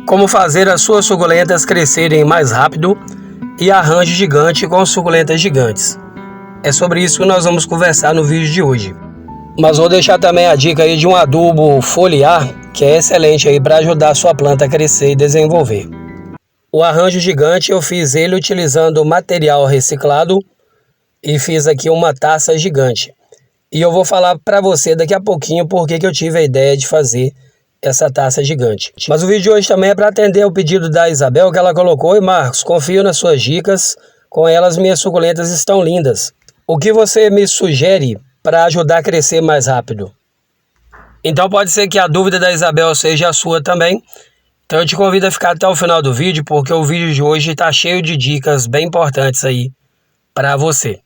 Como fazer as suas suculentas crescerem mais rápido e arranjo gigante com suculentas gigantes. É sobre isso que nós vamos conversar no vídeo de hoje. Mas vou deixar também a dica aí de um adubo foliar, que é excelente aí para ajudar a sua planta a crescer e desenvolver. O arranjo gigante eu fiz ele utilizando material reciclado e fiz aqui uma taça gigante. E eu vou falar para você daqui a pouquinho por que eu tive a ideia de fazer essa taça gigante. Mas o vídeo de hoje também é para atender o pedido da Isabel, que ela colocou: "E Marcos, confio nas suas dicas, com elas minhas suculentas estão lindas. O que você me sugere para ajudar a crescer mais rápido?" Então pode ser que a dúvida da Isabel seja a sua também. Então eu te convido a ficar até o final do vídeo, porque o vídeo de hoje está cheio de dicas bem importantes aí para você.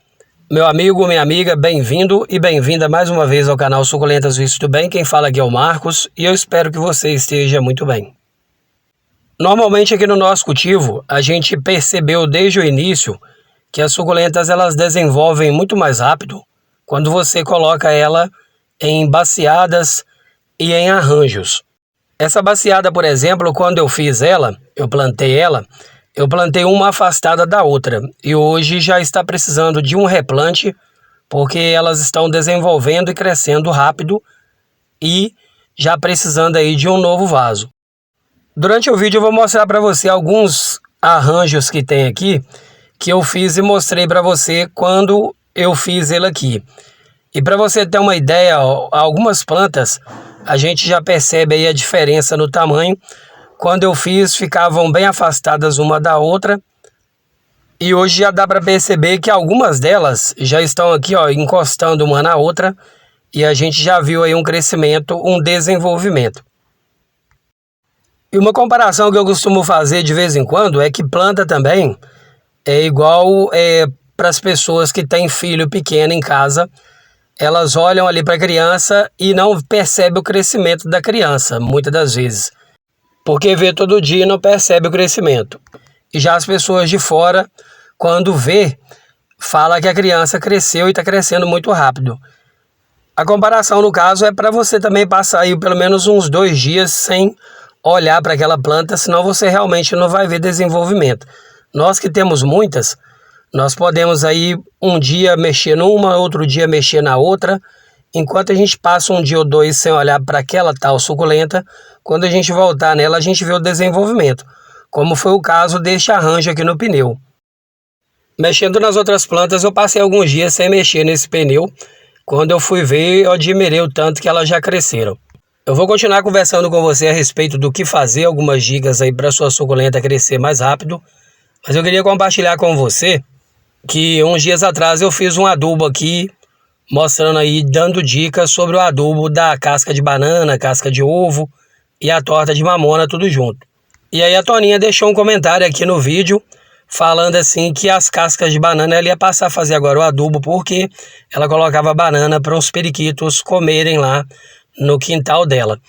Meu amigo, minha amiga, bem-vindo e bem-vinda mais uma vez ao canal Suculentas Visto Bem. Quem fala aqui é o Marcos e eu espero que você esteja muito bem. Normalmente aqui no nosso cultivo, a gente percebeu desde o início que as suculentas elas desenvolvem muito mais rápido quando você coloca ela em baciadas e em arranjos. Essa baciada, por exemplo, quando eu fiz ela, eu plantei uma afastada da outra e hoje já está precisando de um replante porque elas estão desenvolvendo e crescendo rápido e já precisando aí de um novo vaso. Durante o vídeo eu vou mostrar para você alguns arranjos que tem aqui que eu fiz e mostrei para você quando eu fiz ele aqui. E para você ter uma ideia, algumas plantas a gente já percebe aí a diferença no tamanho. Quando eu fiz, ficavam bem afastadas uma da outra. E hoje já dá para perceber que algumas delas já estão aqui, ó, encostando uma na outra. E a gente já viu aí um crescimento, um desenvolvimento. E uma comparação que eu costumo fazer de vez em quando é que planta também é igual para as pessoas que têm filho pequeno em casa. Elas olham ali para a criança e não percebem o crescimento da criança, muitas das vezes. Porque vê todo dia e não percebe o crescimento. E já as pessoas de fora, quando vê, fala que a criança cresceu e está crescendo muito rápido. A comparação, no caso, é para você também passar aí pelo menos uns 2 dias sem olhar para aquela planta, senão você realmente não vai ver desenvolvimento. Nós que temos muitas, nós podemos aí um dia mexer numa, outro dia mexer na outra. Enquanto a gente passa um dia ou 2 sem olhar para aquela tal suculenta, quando a gente voltar nela, a gente vê o desenvolvimento, como foi o caso deste arranjo aqui no pneu. Mexendo nas outras plantas, eu passei alguns dias sem mexer nesse pneu. Quando eu fui ver, eu admirei o tanto que elas já cresceram. Eu vou continuar conversando com você a respeito do que fazer, algumas dicas aí para sua suculenta crescer mais rápido. Mas eu queria compartilhar com você que uns dias atrás eu fiz um adubo aqui, mostrando aí, dando dicas sobre o adubo da casca de banana, casca de ovo e a torta de mamona, tudo junto. E aí a Toninha deixou um comentário aqui no vídeo, falando assim que as cascas de banana ela ia passar a fazer agora o adubo, porque ela colocava banana para os periquitos comerem lá no quintal dela.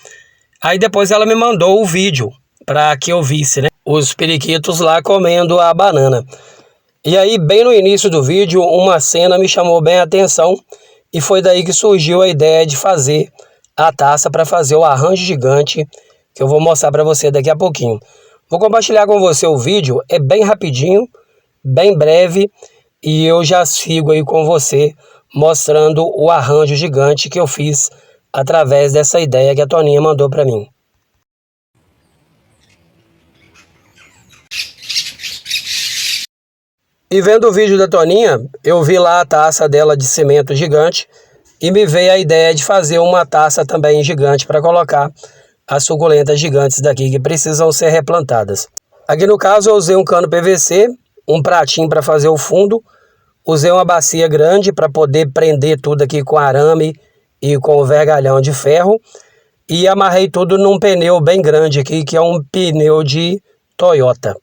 Aí depois ela me mandou o vídeo para que eu visse, né, os periquitos lá comendo a banana. E aí, bem no início do vídeo, uma cena me chamou bem a atenção e foi daí que surgiu a ideia de fazer a taça para fazer o arranjo gigante, que eu vou mostrar para você daqui a pouquinho. Vou compartilhar com você o vídeo, é bem rapidinho, bem breve, e eu já sigo aí com você mostrando o arranjo gigante que eu fiz através dessa ideia que a Toninha mandou para mim. E vendo o vídeo da Toninha, eu vi lá a taça dela de cimento gigante e me veio a ideia de fazer uma taça também gigante para colocar as suculentas gigantes daqui que precisam ser replantadas. Aqui no caso eu usei um cano PVC, um pratinho para fazer o fundo, usei uma bacia grande para poder prender tudo aqui com arame e com o vergalhão de ferro e amarrei tudo num pneu bem grande aqui, que é um pneu de Toyota.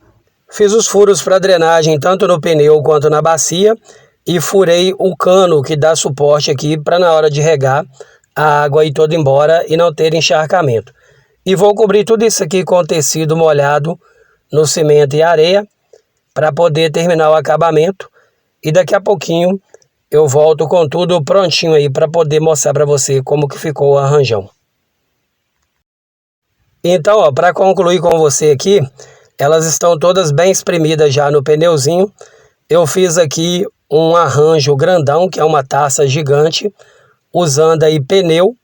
Fiz os furos para drenagem tanto no pneu quanto na bacia e furei o cano que dá suporte aqui para na hora de regar a água ir toda embora e não ter encharcamento. E vou cobrir tudo isso aqui com tecido molhado no cimento e areia para poder terminar o acabamento. E daqui a pouquinho eu volto com tudo prontinho aí para poder mostrar para você como que ficou o arranjão. Então, ó, para concluir com você aqui, elas estão todas bem espremidas já no pneuzinho. Eu fiz aqui um arranjo grandão, que é uma taça gigante, usando aí pneu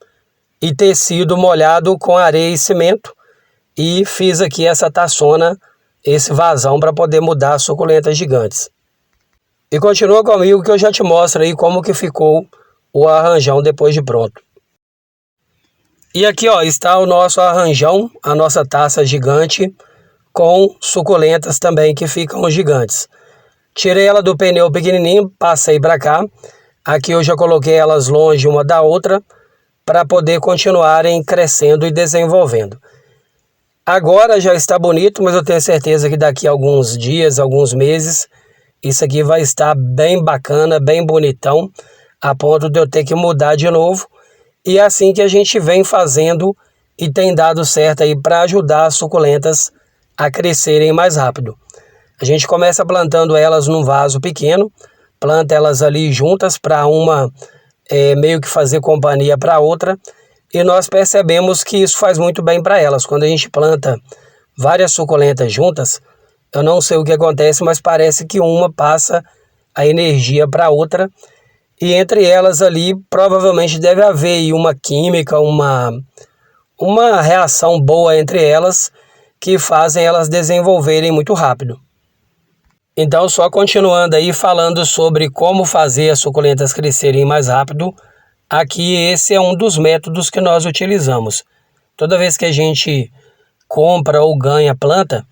e tecido molhado com areia e cimento. E fiz aqui essa taçona, esse vasão para poder mudar as suculentas gigantes. E continua comigo que eu já te mostro aí como que ficou o arranjão depois de pronto. E aqui, ó, está o nosso arranjão, a nossa taça gigante, com suculentas também que ficam gigantes. Tirei ela do pneu pequenininho, passei para cá. Aqui eu já coloquei elas longe uma da outra, para poder continuarem crescendo e desenvolvendo. Agora já está bonito, mas eu tenho certeza que daqui a alguns dias, alguns meses, isso aqui vai estar bem bacana, bem bonitão, a ponto de eu ter que mudar de novo. E é assim que a gente vem fazendo e tem dado certo aí para ajudar as suculentas a crescerem mais rápido. A gente começa plantando elas num vaso pequeno, planta elas ali juntas para uma meio que fazer companhia para a outra. E nós percebemos que isso faz muito bem para elas. Quando a gente planta várias suculentas juntas, eu não sei o que acontece, mas parece que uma passa a energia para a outra. E entre elas ali, provavelmente deve haver aí uma química, uma reação boa entre elas, que fazem elas desenvolverem muito rápido. Então, só continuando aí falando sobre como fazer as suculentas crescerem mais rápido, aqui esse é um dos métodos que nós utilizamos. Toda vez que a gente compra ou ganha planta,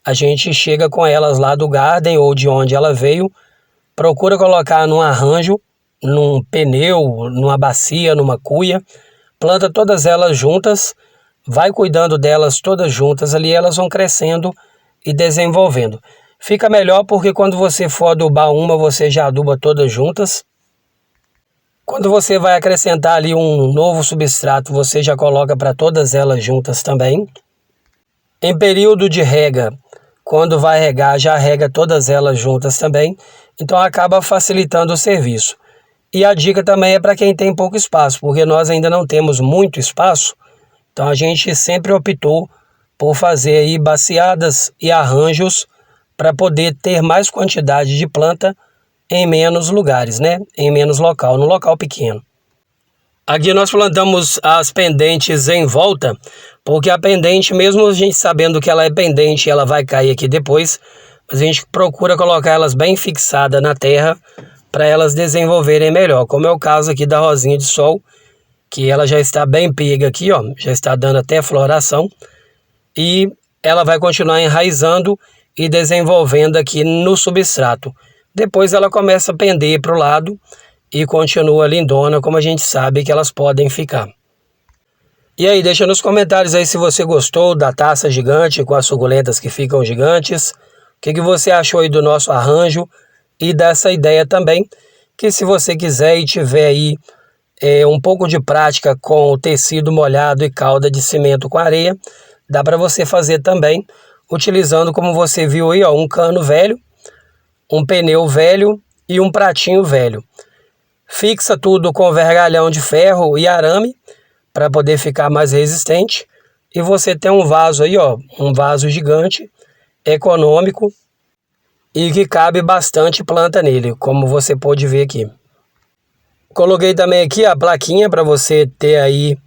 a gente chega com elas lá do garden ou de onde ela veio, procura colocar num arranjo, num pneu, numa bacia, numa cuia, planta todas elas juntas, vai cuidando delas todas juntas ali, elas vão crescendo e desenvolvendo. Fica melhor porque quando você for adubar uma, você já aduba todas juntas. Quando você vai acrescentar ali um novo substrato, você já coloca para todas elas juntas também. Em período de rega, quando vai regar, já rega todas elas juntas também. Então acaba facilitando o serviço. E a dica também é para quem tem pouco espaço, porque nós ainda não temos muito espaço. Então a gente sempre optou por fazer aí baciadas e arranjos para poder ter mais quantidade de planta em menos lugares, né? Em menos local, no local pequeno. Aqui nós plantamos as pendentes em volta, porque a pendente, mesmo a gente sabendo que ela é pendente, ela vai cair aqui depois, mas a gente procura colocar elas bem fixadas na terra para elas desenvolverem melhor, como é o caso aqui da rosinha de sol, que ela já está bem pega aqui, ó, já está dando até floração, e ela vai continuar enraizando e desenvolvendo aqui no substrato. Depois ela começa a pender para o lado e continua lindona, como a gente sabe que elas podem ficar. E aí, deixa nos comentários aí se você gostou da taça gigante com as suculentas que ficam gigantes. O que você achou aí do nosso arranjo e dessa ideia também, que se você quiser e tiver aí um pouco de prática com o tecido molhado e calda de cimento com areia, dá para você fazer também, utilizando, como você viu aí, ó, um cano velho, um pneu velho e um pratinho velho. Fixa tudo com vergalhão de ferro e arame para poder ficar mais resistente. E você tem um vaso aí, ó, um vaso gigante, econômico e que cabe bastante planta nele, como você pode ver aqui. Coloquei também aqui a plaquinha para você ter aí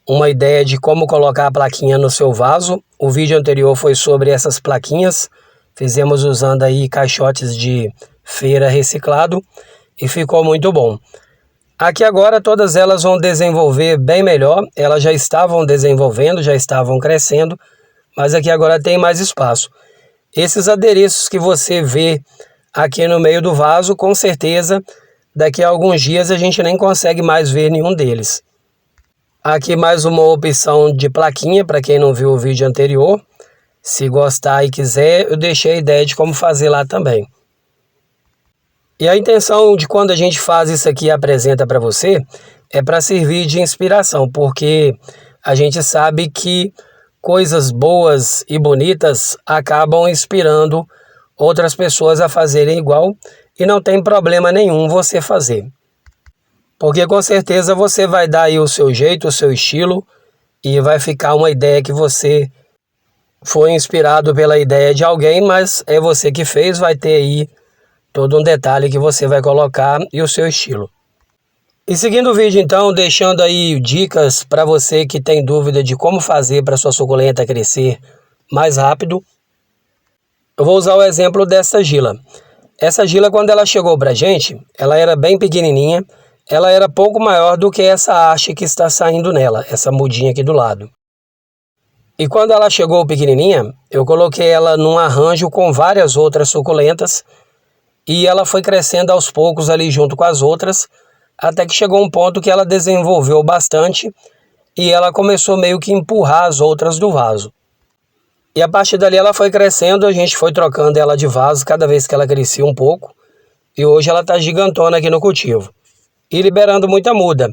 uma ideia de como colocar a plaquinha no seu vaso. O vídeo anterior foi sobre essas plaquinhas. Fizemos usando aí caixotes de feira reciclado e ficou muito bom. Aqui agora todas elas vão desenvolver bem melhor. Elas já estavam desenvolvendo, já estavam crescendo, mas aqui agora tem mais espaço. Esses adereços que você vê aqui no meio do vaso, com certeza, daqui a alguns dias a gente nem consegue mais ver nenhum deles. Aqui mais uma opção de plaquinha, para quem não viu o vídeo anterior. Se gostar e quiser, eu deixei a ideia de como fazer lá também. E a intenção de quando a gente faz isso aqui e apresenta para você, é para servir de inspiração, porque a gente sabe que coisas boas e bonitas acabam inspirando outras pessoas a fazerem igual e não tem problema nenhum você fazer. Porque com certeza você vai dar aí o seu jeito, o seu estilo e vai ficar uma ideia que você foi inspirado pela ideia de alguém, mas é você que fez, vai ter aí todo um detalhe que você vai colocar e o seu estilo. E seguindo o vídeo então, deixando aí dicas para você que tem dúvida de como fazer para sua suculenta crescer mais rápido, eu vou usar o exemplo dessa Gila. Essa Gila, quando ela chegou pra gente, ela era bem pequenininha, ela era pouco maior do que essa haste que está saindo nela, essa mudinha aqui do lado. E quando ela chegou pequenininha, eu coloquei ela num arranjo com várias outras suculentas e ela foi crescendo aos poucos ali junto com as outras, até que chegou um ponto que ela desenvolveu bastante e ela começou meio que empurrar as outras do vaso. E a partir dali ela foi crescendo, a gente foi trocando ela de vaso cada vez que ela crescia um pouco. E hoje ela está gigantona aqui no cultivo. E liberando muita muda.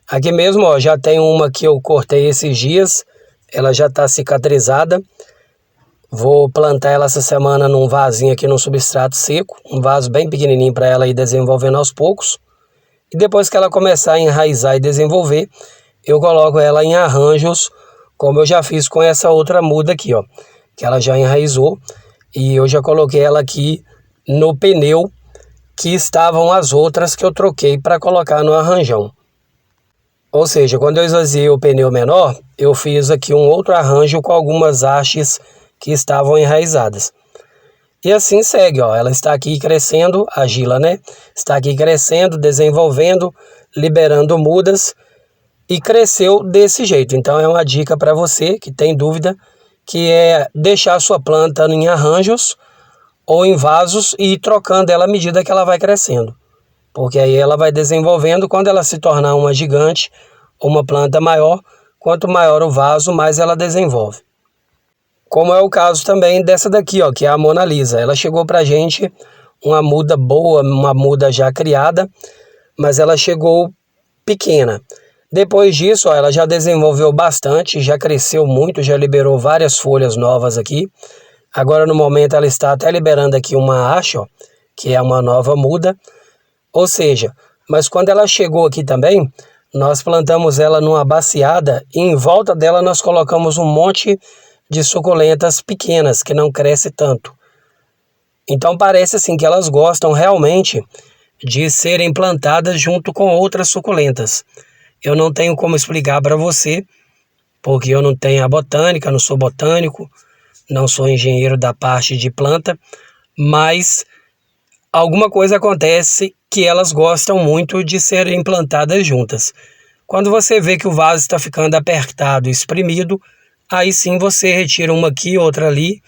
Aqui mesmo, ó, já tem uma que eu cortei esses dias. Ela já está cicatrizada. Vou plantar ela essa semana num vasinho aqui no substrato seco. Um vaso bem pequenininho para ela ir desenvolvendo aos poucos. E depois que ela começar a enraizar e desenvolver, eu coloco ela em arranjos, como eu já fiz com essa outra muda aqui, ó, que ela já enraizou, e eu já coloquei ela aqui no pneu que estavam as outras que eu troquei para colocar no arranjão. Ou seja, quando eu esvaziei o pneu menor, eu fiz aqui um outro arranjo com algumas hastes que estavam enraizadas. E assim segue, ó, ela está aqui crescendo, a Gila, né? Está aqui crescendo, desenvolvendo, liberando mudas, e cresceu desse jeito. Então é uma dica para você que tem dúvida, que é deixar a sua planta em arranjos ou em vasos e ir trocando ela à medida que ela vai crescendo. Porque aí ela vai desenvolvendo, quando ela se tornar uma gigante, uma planta maior, quanto maior o vaso, mais ela desenvolve. Como é o caso também dessa daqui, ó, que é a Mona Lisa. Ela chegou pra gente uma muda boa, uma muda já criada, mas ela chegou pequena. Depois disso, ó, ela já desenvolveu bastante, já cresceu muito, já liberou várias folhas novas aqui. Agora, no momento, ela está até liberando aqui uma haste, ó, que é uma nova muda. Ou seja, mas quando ela chegou aqui também, nós plantamos ela numa baciada e em volta dela nós colocamos um monte de suculentas pequenas, que não cresce tanto. Então parece assim que elas gostam realmente de serem plantadas junto com outras suculentas. Eu não tenho como explicar para você, porque eu não tenho a botânica, não sou botânico, não sou engenheiro da parte de planta, mas alguma coisa acontece que elas gostam muito de serem plantadas juntas. Quando você vê que o vaso está ficando apertado e espremido, aí sim você retira uma aqui, outra ali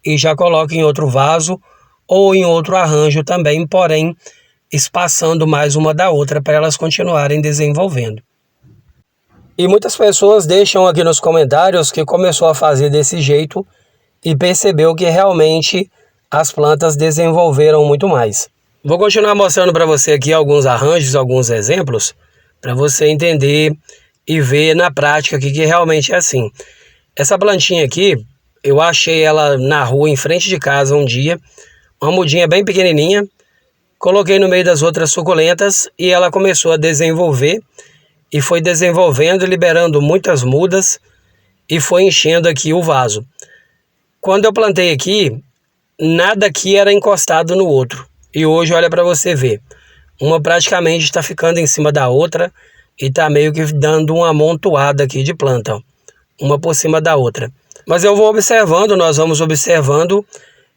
e já coloca em outro vaso ou em outro arranjo também, porém espaçando mais uma da outra para elas continuarem desenvolvendo. E muitas pessoas deixam aqui nos comentários que começou a fazer desse jeito e percebeu que realmente as plantas desenvolveram muito mais. Vou continuar mostrando para você aqui alguns arranjos, alguns exemplos, para você entender e ver na prática que realmente é assim. Essa plantinha aqui, eu achei ela na rua, em frente de casa um dia, uma mudinha bem pequenininha, coloquei no meio das outras suculentas e ela começou a desenvolver e foi desenvolvendo, liberando muitas mudas e foi enchendo aqui o vaso. Quando eu plantei aqui, nada aqui era encostado no outro. E hoje, olha para você ver, uma praticamente está ficando em cima da outra e está meio que dando uma amontoada aqui de planta, ó, uma por cima da outra. Mas eu vou observando, nós vamos observando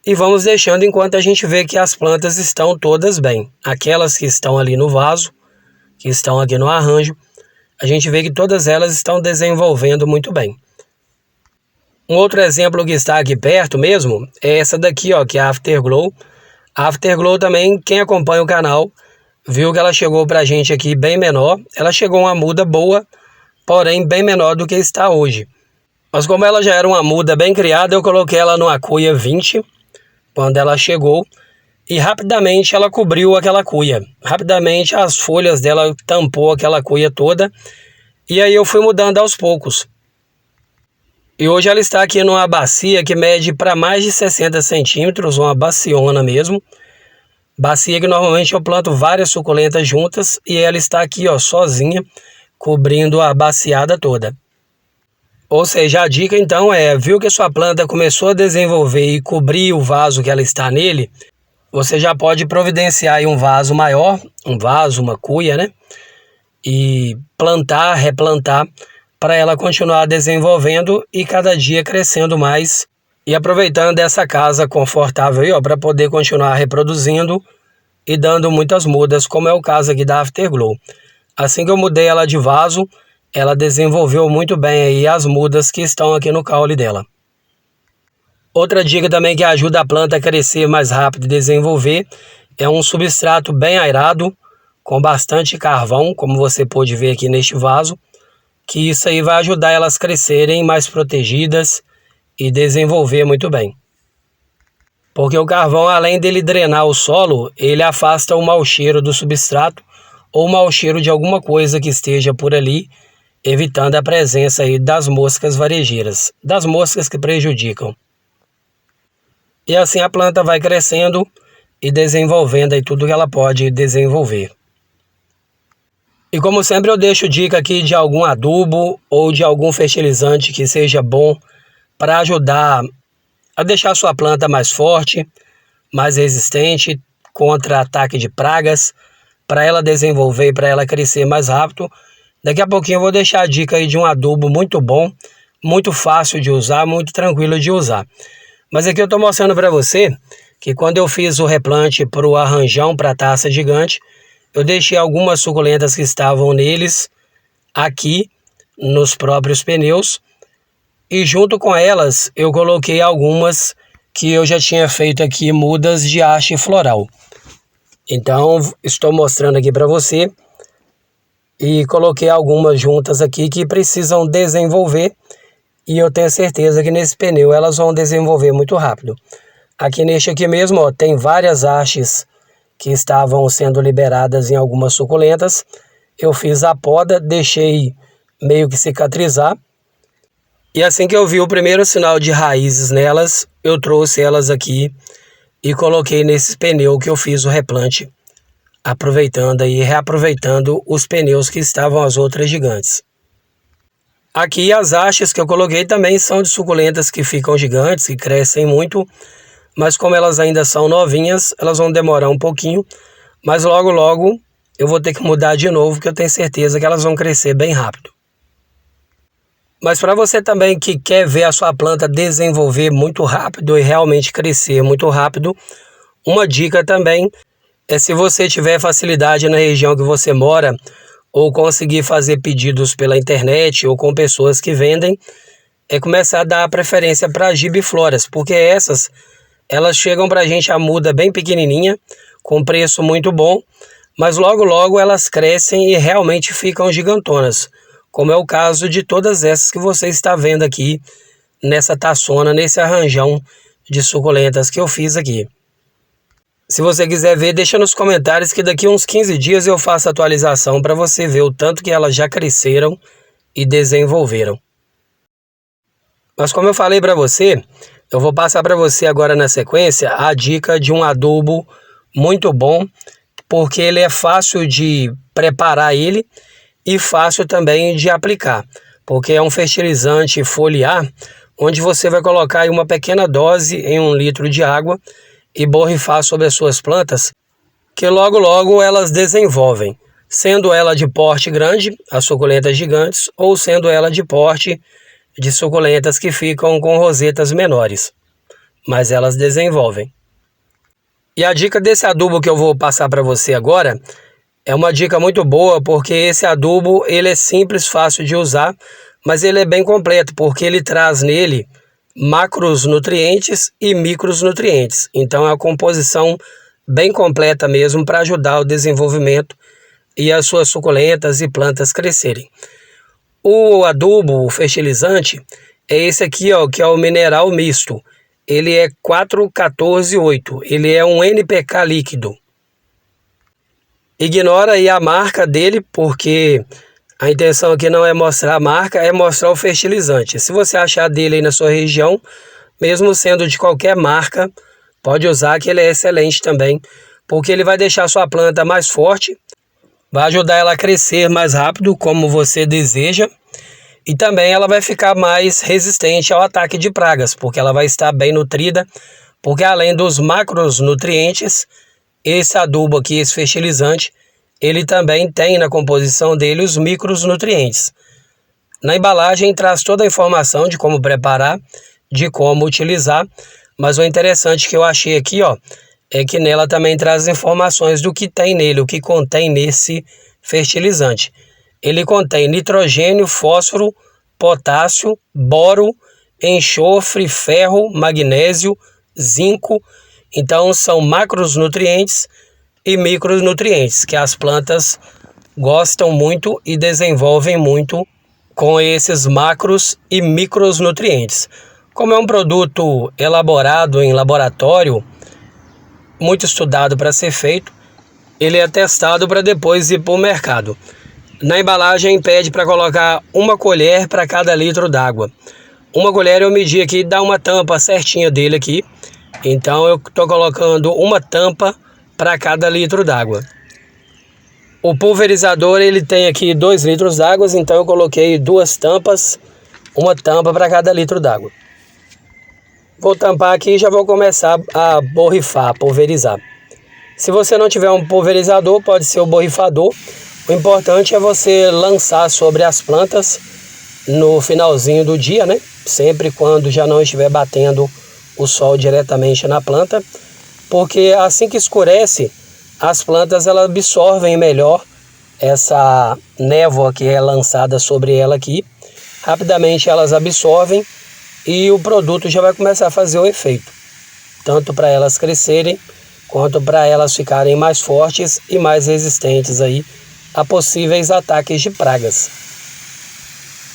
e vamos deixando enquanto a gente vê que as plantas estão todas bem. Aquelas que estão ali no vaso, que estão aqui no arranjo, a gente vê que todas elas estão desenvolvendo muito bem. Um outro exemplo que está aqui perto mesmo é essa daqui, ó, que é a Afterglow. A Afterglow também, quem acompanha o canal, viu que ela chegou pra gente aqui bem menor. Ela chegou uma muda boa, porém bem menor do que está hoje. Mas como ela já era uma muda bem criada, eu coloquei ela numa cuia 20, quando ela chegou, e rapidamente ela cobriu aquela cuia. Rapidamente as folhas dela tampou aquela cuia toda, e aí eu fui mudando aos poucos. E hoje ela está aqui numa bacia que mede para mais de 60 centímetros, uma baciona mesmo. Bacia que normalmente eu planto várias suculentas juntas e ela está aqui, ó, sozinha, cobrindo a baciada toda. Ou seja, a dica então viu que sua planta começou a desenvolver e cobrir o vaso que ela está nele, você já pode providenciar aí um vaso maior, um vaso, uma cuia, né? E plantar, replantar, para ela continuar desenvolvendo e cada dia crescendo mais e aproveitando essa casa confortável aí, para poder continuar reproduzindo e dando muitas mudas, como é o caso aqui da Afterglow. Assim que eu mudei ela de vaso, ela desenvolveu muito bem aí as mudas que estão aqui no caule dela. Outra dica também que ajuda a planta a crescer mais rápido e desenvolver é um substrato bem airado, com bastante carvão, como você pode ver aqui neste vaso, que isso aí vai ajudar elas a crescerem mais protegidas e desenvolver muito bem. Porque o carvão, além dele drenar o solo, ele afasta o mau cheiro do substrato ou o mau cheiro de alguma coisa que esteja por ali, evitando a presença aí das moscas varejeiras, das moscas que prejudicam. E assim a planta vai crescendo e desenvolvendo aí tudo que ela pode desenvolver. E como sempre eu deixo dica aqui de algum adubo ou de algum fertilizante que seja bom para ajudar a deixar a sua planta mais forte, mais resistente contra ataque de pragas, para ela desenvolver e para ela crescer mais rápido. Daqui a pouquinho eu vou deixar a dica aí de um adubo muito bom, muito fácil de usar, muito tranquilo de usar. Mas aqui eu estou mostrando para você que quando eu fiz o replante para o arranjão para a taça gigante, eu deixei algumas suculentas que estavam neles aqui nos próprios pneus. E junto com elas eu coloquei algumas que eu já tinha feito aqui mudas de haste floral. Então estou mostrando aqui para você. E coloquei algumas juntas aqui que precisam desenvolver. E eu tenho certeza que nesse pneu elas vão desenvolver muito rápido. Aqui neste aqui mesmo, tem várias hastes que estavam sendo liberadas em algumas suculentas. Eu fiz a poda, deixei meio que cicatrizar. E assim que eu vi o primeiro sinal de raízes nelas, eu trouxe elas aqui e coloquei nesse pneu que eu fiz o replante, aproveitando e reaproveitando os pneus que estavam as outras gigantes. Aqui as hastes que eu coloquei também são de suculentas que ficam gigantes, que crescem muito, mas como elas ainda são novinhas, elas vão demorar um pouquinho, mas logo logo eu vou ter que mudar de novo, porque eu tenho certeza que elas vão crescer bem rápido. Mas para você também que quer ver a sua planta desenvolver muito rápido e realmente crescer muito rápido, uma dica também é, se você tiver facilidade na região que você mora, ou conseguir fazer pedidos pela internet ou com pessoas que vendem, é começar a dar preferência para gibifloras, porque elas chegam para a gente a muda bem pequenininha, com preço muito bom, mas logo logo elas crescem e realmente ficam gigantonas, como é o caso de todas essas que você está vendo aqui nessa taçona, nesse arranjão de suculentas que eu fiz aqui. Se você quiser ver, deixa nos comentários que daqui a uns 15 dias eu faço a atualização para você ver o tanto que elas já cresceram e desenvolveram. Mas como eu falei para você, eu vou passar para você agora na sequência a dica de um adubo muito bom, porque ele é fácil de preparar ele e fácil também de aplicar, porque é um fertilizante foliar, onde você vai colocar aí uma pequena dose em 1 litro de água e borrifar sobre as suas plantas, que logo logo elas desenvolvem, sendo ela de porte grande, as suculentas gigantes, ou sendo ela de porte de suculentas que ficam com rosetas menores, mas elas desenvolvem. E a dica desse adubo que eu vou passar para você agora é uma dica muito boa, porque esse adubo ele é simples, fácil de usar, mas ele é bem completo, porque ele traz nele macronutrientes e micronutrientes. Então é uma composição bem completa mesmo para ajudar o desenvolvimento e as suas suculentas e plantas crescerem. O adubo, o fertilizante, é esse aqui, ó, que é o mineral misto. Ele é 414-8. Ele é um NPK líquido. Ignora aí a marca dele, porque a intenção aqui não é mostrar a marca, é mostrar o fertilizante. Se você achar dele aí na sua região, mesmo sendo de qualquer marca, pode usar, que ele é excelente também, porque ele vai deixar a sua planta mais forte, vai ajudar ela a crescer mais rápido, como você deseja, E também ela vai ficar mais resistente ao ataque de pragas, porque ela vai estar bem nutrida, porque além dos macronutrientes, esse adubo aqui, esse fertilizante, ele também tem na composição dele os micronutrientes. Na embalagem traz toda a informação de como preparar, de como utilizar, mas o interessante que eu achei aqui, ó, é que nela também traz informações do que tem nele, o que contém nesse fertilizante. Ele contém nitrogênio, fósforo, potássio, boro, enxofre, ferro, magnésio, zinco. Então são macronutrientes e micronutrientes que as plantas gostam muito e desenvolvem muito com esses macros e micronutrientes. Como é um produto elaborado em laboratório, muito estudado para ser feito, ele é testado para depois ir para o mercado. Na embalagem pede para colocar 1 colher para cada litro d'água. 1 colher eu medi aqui, dá uma tampa certinha dele aqui. Então eu estou colocando 1 tampa para cada litro d'água. O pulverizador ele tem aqui 2 litros d'água, então eu coloquei 2 tampas, 1 tampa para cada litro d'água. Vou tampar aqui e já vou começar a borrifar, a pulverizar. Se você não tiver um pulverizador, pode ser o borrifador. O importante é você lançar sobre as plantas no finalzinho do dia, né? Sempre quando já não estiver batendo o sol diretamente na planta, porque assim que escurece, as plantas elas absorvem melhor essa névoa que é lançada sobre ela aqui. Rapidamente elas absorvem e o produto já vai começar a fazer o efeito, tanto para elas crescerem, quanto para elas ficarem mais fortes e mais resistentes aí a possíveis ataques de pragas.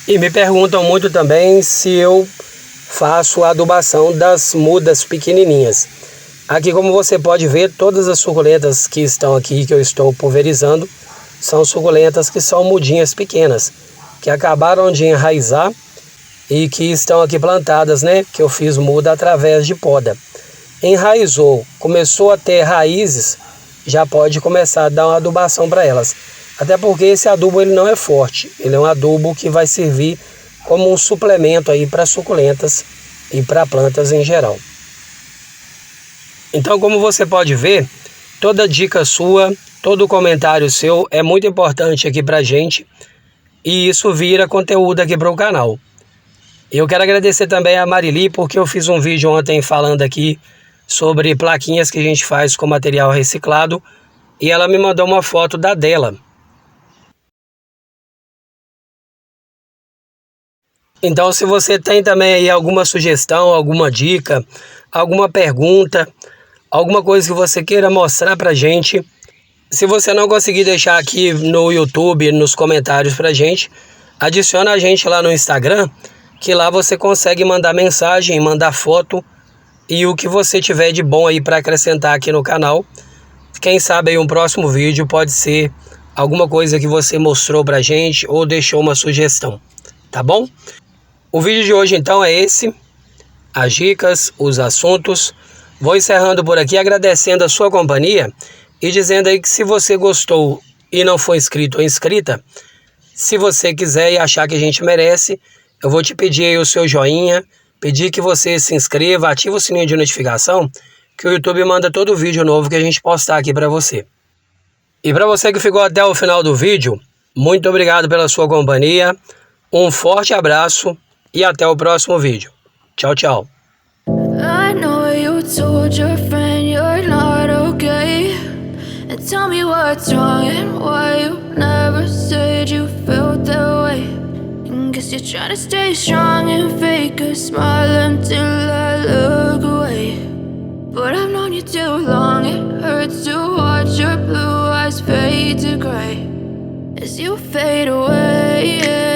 E me perguntam muito também se eu faço a adubação das mudas pequenininhas. Aqui, como você pode ver, todas as suculentas que estão aqui, que eu estou pulverizando, são suculentas que são mudinhas pequenas, que acabaram de enraizar e que estão aqui plantadas, né? Que eu fiz muda através de poda. Enraizou, começou a ter raízes, já pode começar a dar uma adubação para elas. Até porque esse adubo ele não é forte, ele é um adubo que vai servir como um suplemento aí para suculentas e para plantas em geral. Então, como você pode ver, toda dica sua, todo comentário seu é muito importante aqui para a gente e isso vira conteúdo aqui para o canal. Eu quero agradecer também a Marili, porque eu fiz um vídeo ontem falando aqui sobre plaquinhas que a gente faz com material reciclado e ela me mandou uma foto da dela. Então, se você tem também aí alguma sugestão, alguma dica, alguma pergunta, alguma coisa que você queira mostrar pra gente, se você não conseguir deixar aqui no YouTube, nos comentários pra gente, adiciona a gente lá no Instagram, que lá você consegue mandar mensagem, mandar foto e o que você tiver de bom aí para acrescentar aqui no canal. Quem sabe aí um próximo vídeo pode ser alguma coisa que você mostrou pra gente ou deixou uma sugestão, tá bom? O vídeo de hoje então é esse, as dicas, os assuntos. Vou encerrando por aqui agradecendo a sua companhia e dizendo aí que se você gostou e não for inscrito ou inscrita, se você quiser e achar que a gente merece, eu vou te pedir aí o seu joinha, pedir que você se inscreva, ative o sininho de notificação, que o YouTube manda todo vídeo novo que a gente postar aqui para você. E para você que ficou até o final do vídeo, muito obrigado pela sua companhia, um forte abraço e até o próximo vídeo. Tchau, tchau. I know you told your friend you're not okay, and tell me what's wrong and why you never said you felt that way. And guess you're trying to stay strong and fake a smile until I look away. But I've known you too long, it hurts to watch your blue eyes fade to gray as you fade away.